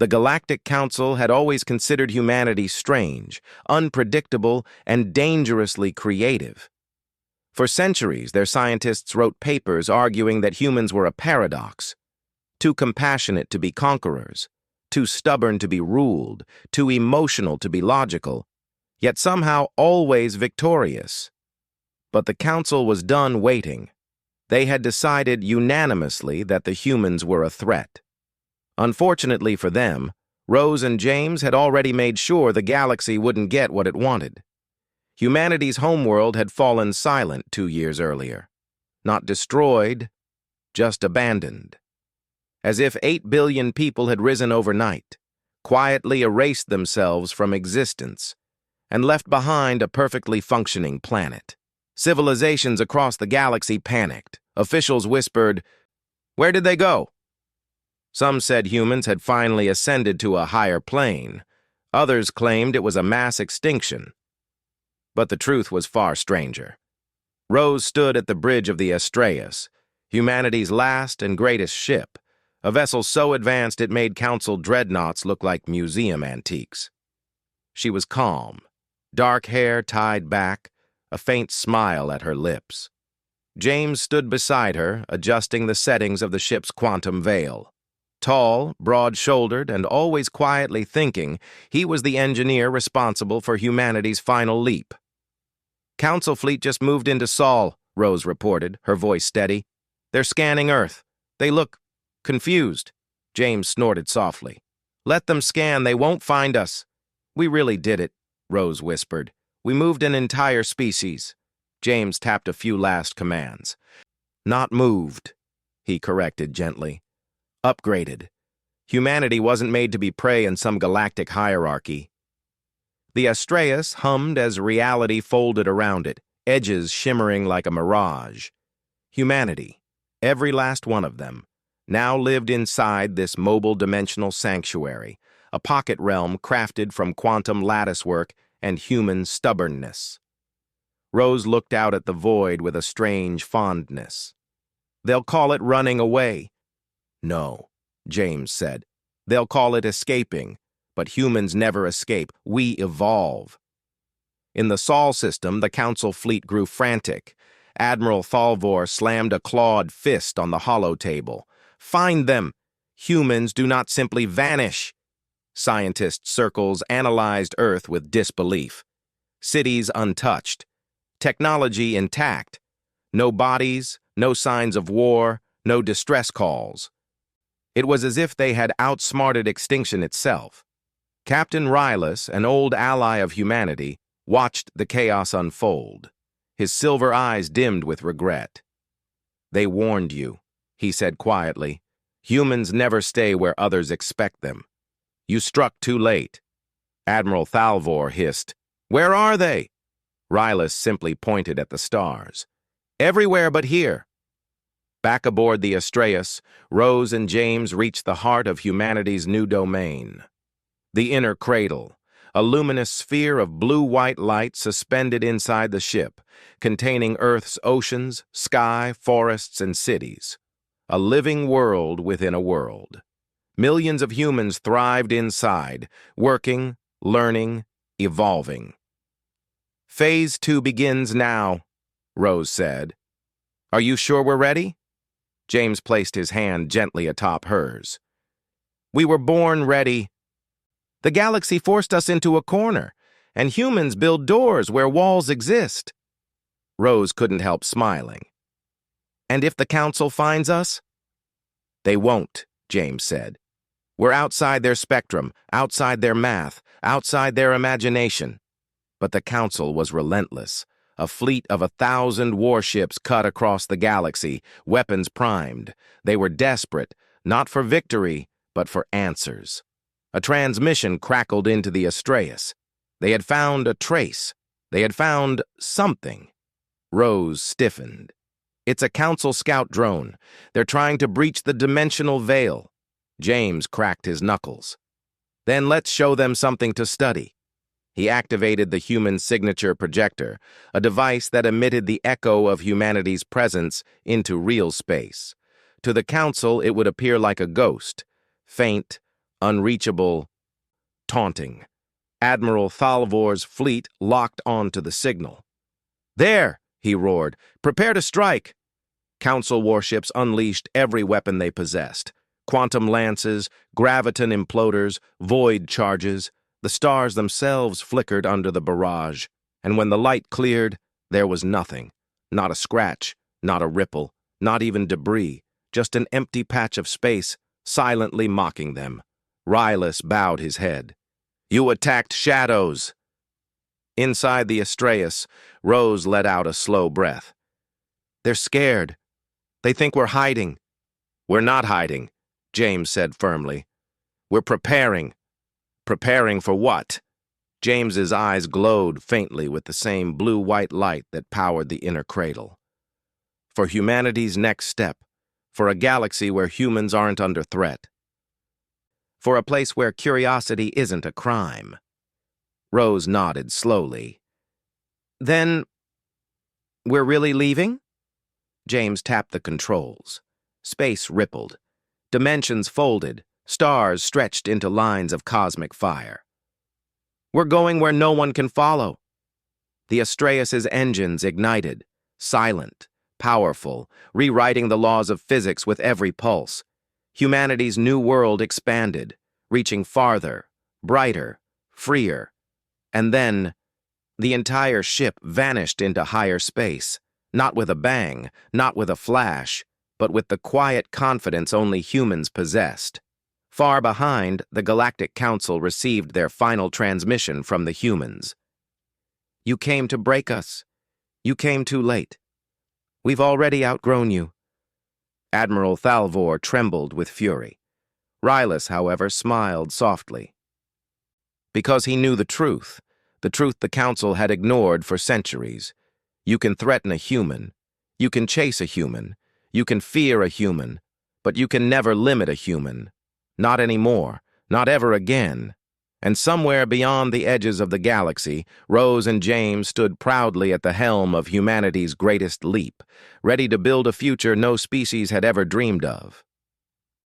The Galactic Council had always considered humanity strange, unpredictable, and dangerously creative. For centuries, their scientists wrote papers arguing that humans were a paradox, too compassionate to be conquerors, too stubborn to be ruled, too emotional to be logical, yet somehow always victorious. But the Council was done waiting. They had decided unanimously that the humans were a threat. Unfortunately for them, Rose and James had already made sure the galaxy wouldn't get what it wanted. Humanity's homeworld had fallen silent 2 years earlier. Not destroyed, just abandoned. As if 8 billion people had risen overnight, quietly erased themselves from existence, and left behind a perfectly functioning planet. Civilizations across the galaxy panicked. Officials whispered, "Where did they go?" Some said humans had finally ascended to a higher plane. Others claimed it was a mass extinction. But the truth was far stranger. Rose stood at the bridge of the Astraeus, humanity's last and greatest ship, a vessel so advanced it made Council dreadnoughts look like museum antiques. She was calm, dark hair tied back, a faint smile at her lips. James stood beside her, adjusting the settings of the ship's quantum veil. Tall, broad-shouldered, and always quietly thinking, he was the engineer responsible for humanity's final leap. "Council fleet just moved into Sol," Rose reported, her voice steady. "They're scanning Earth. They look confused." James snorted softly. "Let them scan, they won't find us." "We really did it," Rose whispered. "We moved an entire species." James tapped a few last commands. "Not moved," he corrected gently. "Upgraded. Humanity wasn't made to be prey in some galactic hierarchy." The Astraeus hummed as reality folded around it, edges shimmering like a mirage. Humanity, every last one of them, now lived inside this mobile dimensional sanctuary, a pocket realm crafted from quantum latticework and human stubbornness. Rose looked out at the void with a strange fondness. "They'll call it running away." "No," James said. "They'll call it escaping, but humans never escape. We evolve." In the Sol system, the Council fleet grew frantic. Admiral Thalvor slammed a clawed fist on the holotable. "Find them! Humans do not simply vanish." Scientist circles analyzed Earth with disbelief. Cities untouched. Technology intact. No bodies, no signs of war, no distress calls. It was as if they had outsmarted extinction itself. Captain Rylus, an old ally of humanity, watched the chaos unfold. His silver eyes dimmed with regret. "They warned you," he said quietly. "Humans never stay where others expect them. You struck too late." Admiral Thalvor hissed, "Where are they?" Rylus simply pointed at the stars. "Everywhere but here." Back aboard the Astraeus, Rose and James reached the heart of humanity's new domain. The inner cradle, a luminous sphere of blue-white light suspended inside the ship, containing Earth's oceans, sky, forests, and cities. A living world within a world. Millions of humans thrived inside, working, learning, evolving. "Phase 2 begins now," Rose said. "Are you sure we're ready?" James placed his hand gently atop hers. "We were born ready. The galaxy forced us into a corner, and humans build doors where walls exist." Rose couldn't help smiling. "And if the Council finds us?" "They won't," James said. "We're outside their spectrum, outside their math, outside their imagination." But the Council was relentless. A fleet of 1,000 warships cut across the galaxy, weapons primed. They were desperate, not for victory, but for answers. A transmission crackled into the Astraeus. They had found a trace. They had found something. Rose stiffened. "It's a Council scout drone. They're trying to breach the dimensional veil." James cracked his knuckles. "Then let's show them something to study." He activated the human signature projector, a device that emitted the echo of humanity's presence into real space. To the Council, it would appear like a ghost, faint, unreachable, taunting. Admiral Thalvor's fleet locked onto the signal. "There!" he roared. "Prepare to strike!" Council warships unleashed every weapon they possessed. Quantum lances, graviton imploders, void charges. The stars themselves flickered under the barrage, and when the light cleared, there was nothing. Not a scratch, not a ripple, not even debris, just an empty patch of space, silently mocking them. Rylus bowed his head. "You attacked shadows!" Inside the Astraeus, Rose let out a slow breath. "They're scared. They think we're hiding." "We're not hiding," James said firmly. "We're preparing." "Preparing for what?" James's eyes glowed faintly with the same blue-white light that powered the inner cradle. "For humanity's next step. For a galaxy where humans aren't under threat. For a place where curiosity isn't a crime." Rose nodded slowly. "Then, we're really leaving?" James tapped the controls. Space rippled. Dimensions folded. Stars stretched into lines of cosmic fire. "We're going where no one can follow." The Astraeus' engines ignited, silent, powerful, rewriting the laws of physics with every pulse. Humanity's new world expanded, reaching farther, brighter, freer. And then, the entire ship vanished into higher space, not with a bang, not with a flash, but with the quiet confidence only humans possessed. Far behind, the Galactic Council received their final transmission from the humans. "You came to break us. You came too late. We've already outgrown you." Admiral Thalvor trembled with fury. Rylus, however, smiled softly. Because he knew the truth the Council had ignored for centuries. You can threaten a human. You can chase a human. You can fear a human. But you can never limit a human. Not anymore. Not ever again. And somewhere beyond the edges of the galaxy, Rose and James stood proudly at the helm of humanity's greatest leap, ready to build a future no species had ever dreamed of.